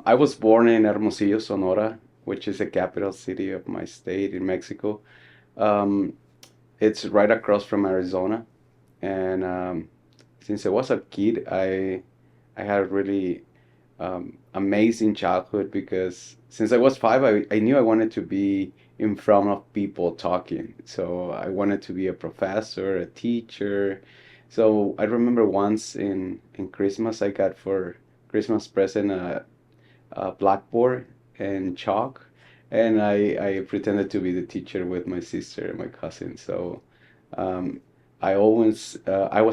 I was born in Hermosillo, Sonora, which is the capital city of my state in Mexico. Um, it's right across from Arizona, and since I was a kid, I had a really amazing childhood because since I was five, I knew I wanted to be in front of people talking. So I wanted to be a professor, a teacher. So I remember once in Christmas, I got for Christmas present a blackboard and chalk, and I pretended to be the teacher with my sister and my cousin. So um, I was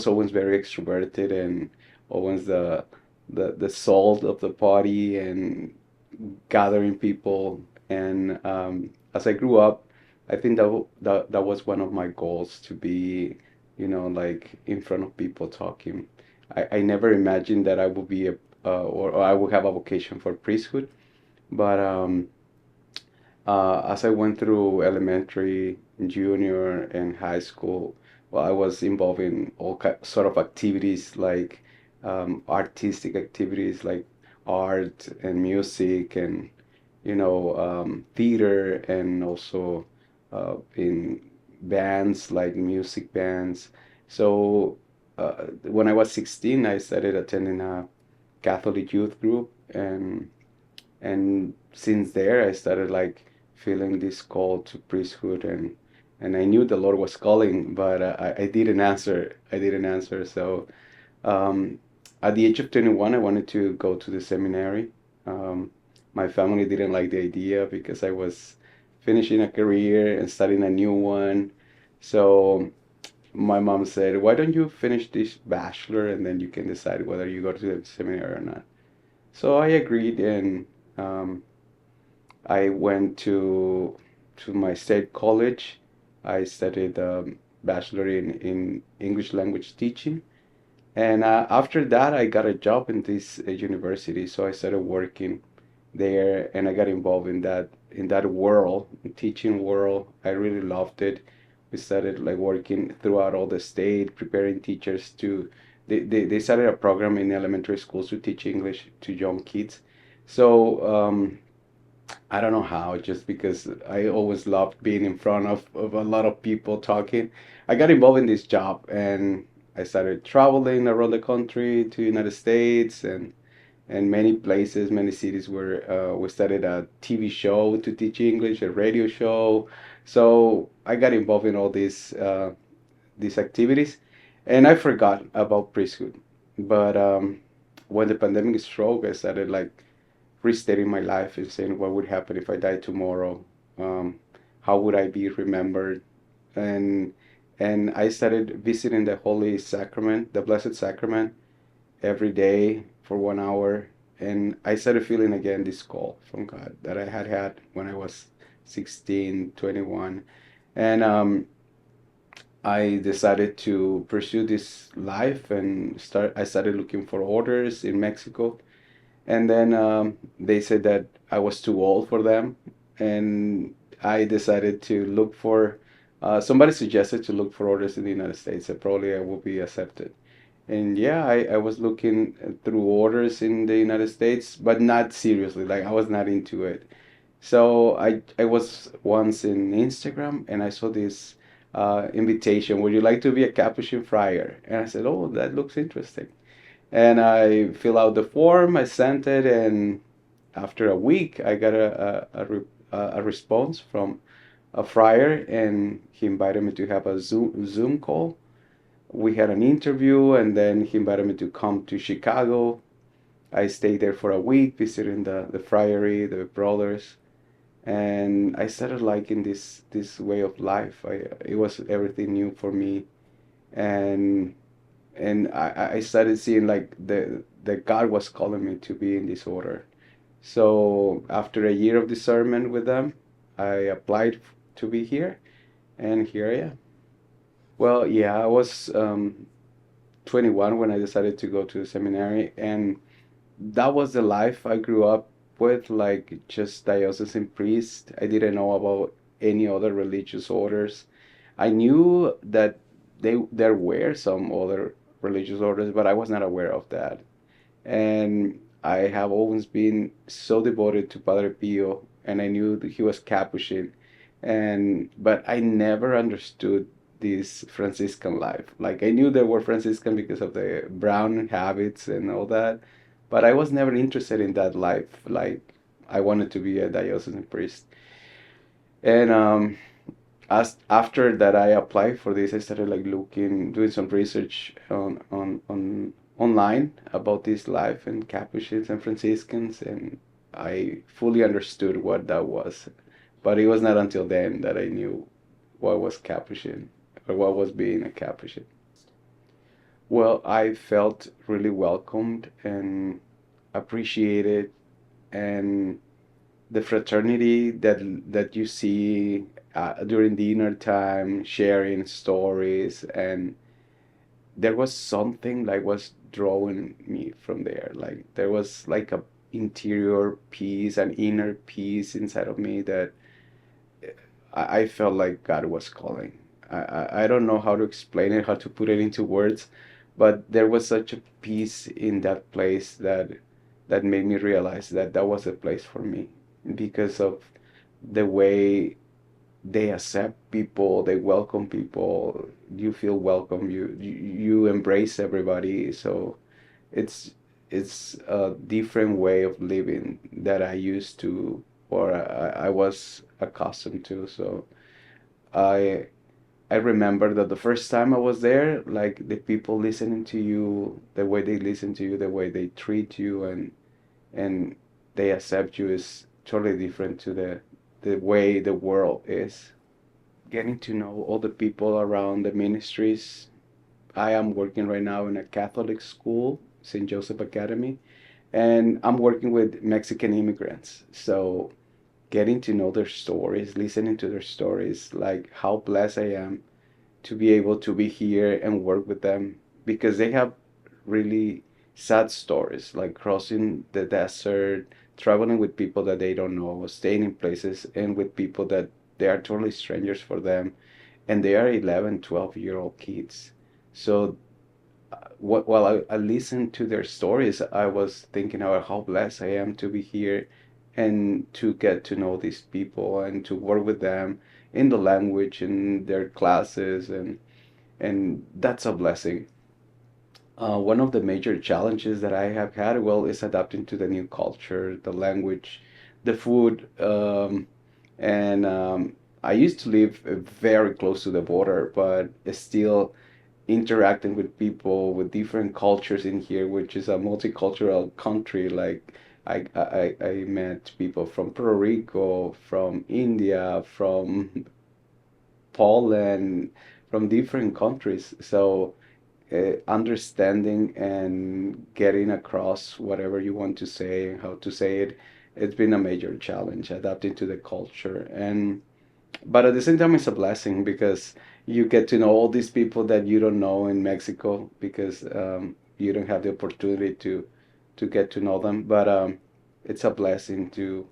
always very extroverted and always the salt of the party and gathering people. And as I grew up, I think that was one of my goals to be, like in front of people talking. I never imagined that I would be or I would have a vocation for priesthood, but as I went through elementary, junior, and high school, well, I was involved in all sort of activities like artistic activities like art and music and theater and also in bands like music bands. So when I was 16, I started attending a Catholic youth group and since there I started like feeling this call to priesthood and I knew the Lord was calling, but I didn't answer. I didn't answer. So um, at the age of 21, I wanted to go to the seminary. My family didn't like the idea because I was finishing a career and starting a new one. So my mom said, "Why don't you finish this bachelor and then you can decide whether you go to the seminary or not?" So I agreed, and um, I went to my state college. I studied bachelor in English language teaching, and after that, I got a job in this university. So I started working there, and I got involved in that world, teaching world. I really loved it. We started like working throughout all the state, preparing teachers to. They started a program in elementary schools to teach English to young kids. So I don't know how, just because I always loved being in front of a lot of people talking. I got involved in this job and I started traveling around the country to United States and many places, many cities where we started a TV show to teach English, a radio show. So I got involved in all these activities, and I forgot about priesthood. But when the pandemic struck, I started like restating my life and saying what would happen if I died tomorrow. Um, how would I be remembered? And and I started visiting the Holy Sacrament, the Blessed Sacrament, every day for 1 hour. And I started feeling again this call from God that I had when I was 16, 21. And I decided to pursue this life and I started looking for orders in Mexico. And then they said that I was too old for them. And I decided to look for, somebody suggested to look for orders in the United States that probably I will be accepted. And yeah, I was looking through orders in the United States, but not seriously. Like I was not into it. So I was once in Instagram and I saw this invitation. Would you like to be a Capuchin friar? And I said, oh, that looks interesting. And I fill out the form. I sent it, and after a week, I got a response from a friar, and he invited me to have a Zoom call. We had an interview, and then he invited me to come to Chicago. I stayed there for a week, visiting the friary, the brothers, and I started liking this way of life. It was everything new for me, and I started seeing like the God was calling me to be in this order. So after a year of discernment with them, I applied to be here, and here I am. Well, yeah, I was 21 when I decided to go to the seminary, and that was the life I grew up with, like just diocesan priest. I didn't know about any other religious orders. I knew that there were some other religious orders, but I was not aware of that. And I have always been so devoted to Padre Pio, and I knew that he was Capuchin, and but I never understood this Franciscan life. Like I knew they were Franciscan because of the brown habits and all that, but I was never interested in that life. Like I wanted to be a diocesan priest, and as after that I applied for this, I started like looking, doing some research on online about this life and Capuchins and Franciscans, and I fully understood what that was. But it was not until then that I knew what was Capuchin or what was being a Capuchin. Well, I felt really welcomed and appreciated, and the fraternity that you see during dinner time, sharing stories, and there was something like was drawing me from there. Like there was like a interior peace, an inner peace inside of me that I felt like God was calling. I don't know how to explain it, how to put it into words, but there was such a peace in that place that made me realize that that was a place for me because of the way they accept people, they welcome people, you feel welcome, you embrace everybody. So it's it's a different way of living that I used to or I was accustomed to. So I I remember that the first time I was there, like the people listening to you, the way they listen to you, the way they treat you, and they accept you is totally different to the way the world is. Getting to know all the people around the ministries. I am working right now in a Catholic school, St. Joseph Academy, and I'm working with Mexican immigrants. So getting to know their stories, listening to their stories, like how blessed I am to be able to be here and work with them because they have really sad stories, like crossing the desert, traveling with people that they don't know, staying in places and with people that they are totally strangers for them, and they are 11, 12-year-old kids. So while I listened to their stories, I was thinking about how blessed I am to be here and to get to know these people and to work with them in the language in their classes, and that's a blessing. One of the major challenges that I have had, well, is adapting to the new culture, the language, the food, and I used to live very close to the border, but still interacting with people with different cultures in here, which is a multicultural country. Like I met people from Puerto Rico, from India, from Poland, from different countries. So understanding and getting across whatever you want to say and how to say it, it's been a major challenge adapting to the culture. And but at the same time, it's a blessing because you get to know all these people that you don't know in Mexico because you don't have the opportunity to get to know them. But it's a blessing to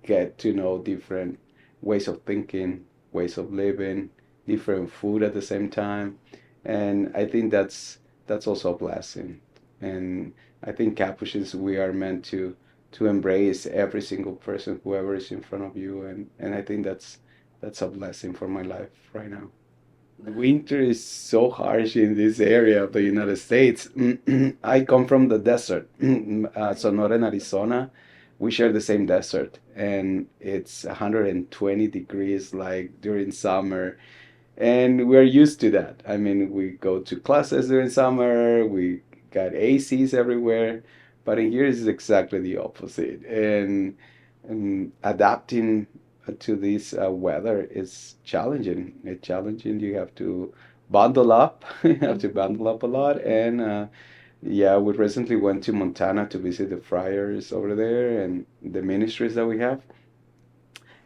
get to know different ways of thinking, ways of living, different food at the same time, and I think that's also a blessing. And I think Capuchins, we are meant to embrace every single person, whoever is in front of you, and I think that's a blessing for my life right now. Winter is so harsh in this area of the United States. I come from the desert, Sonora and Arizona. We share the same desert, and it's 120 degrees like during summer, and we're used to that. I mean, we go to classes during summer, we got ACs everywhere, but in here is exactly the opposite. And adapting to this weather is challenging. It's challenging. You have to bundle up. You have to bundle up a lot. And yeah, we recently went to Montana to visit the friars over there and the ministries that we have,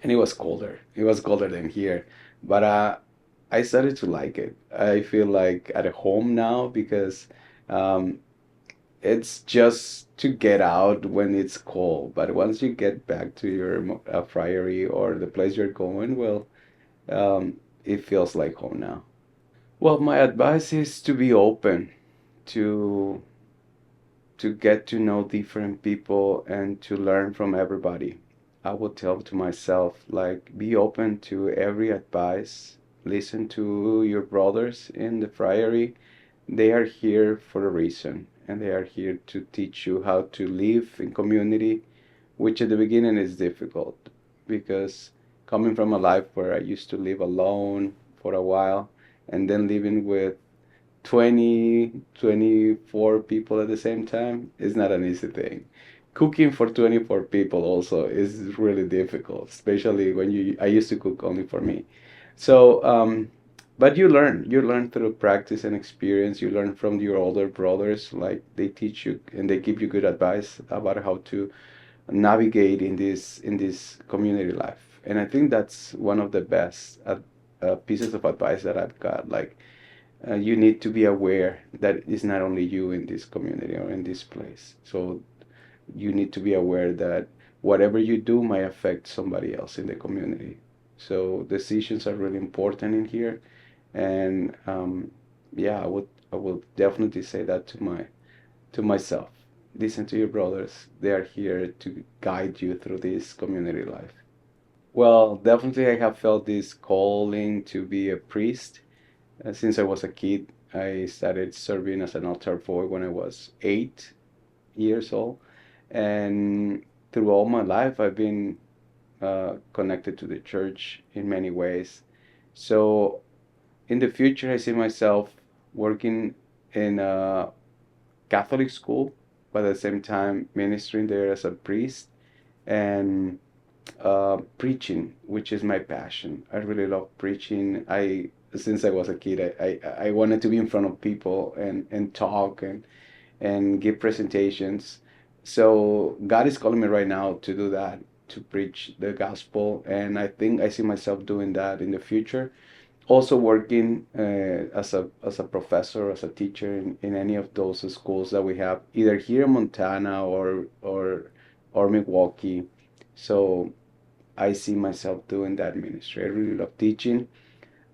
and it was colder. It was colder than here, but I started to like it. I feel like at home now because um, it's just to get out when it's cold. But once you get back to your friary or the place you're going, well, it feels like home now. Well, my advice is to be open to to get to know different people and to learn from everybody. I would tell to myself, like, be open to every advice. Listen to your brothers in the friary. They are here for a reason, and they are here to teach you how to live in community, which at the beginning is difficult because coming from a life where I used to live alone for a while and then living with 20, 24 people at the same time is not an easy thing. Cooking for 24 people also is really difficult, especially when I used to cook only for me. So, but you learn through practice and experience. You learn from your older brothers, like they teach you and they give you good advice about how to navigate in this community life. And I think that's one of the best pieces of advice that I've got. Like you need to be aware that it's not only you in this community or in this place. So you need to be aware that whatever you do might affect somebody else in the community. So decisions are really important in here, and yeah, I would definitely say that to myself. Listen to your brothers. They are here to guide you through this community life. Well, definitely I have felt this calling to be a priest. Since I was a kid, I started serving as an altar boy when I was 8 years old. And through all my life, I've been connected to the church in many ways. So in the future, I see myself working in a Catholic school, but at the same time ministering there as a priest and preaching, which is my passion. I really love preaching. Since I was a kid, I wanted to be in front of people and talk and give presentations. So God is calling me right now to do that, to preach the gospel, and I think I see myself doing that in the future. Also working as a professor, as a teacher in any of those schools that we have, either here in Montana or Milwaukee. So I see myself doing that ministry. I really love teaching.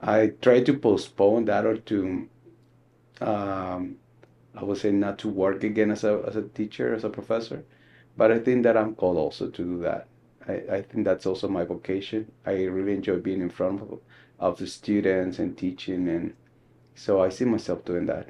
I try to postpone that or to, um, I would say, not to work again as a teacher, as a professor. But I think that I'm called also to do that. I think that's also my vocation. I really enjoy being in front of the students and teaching, and so I see myself doing that.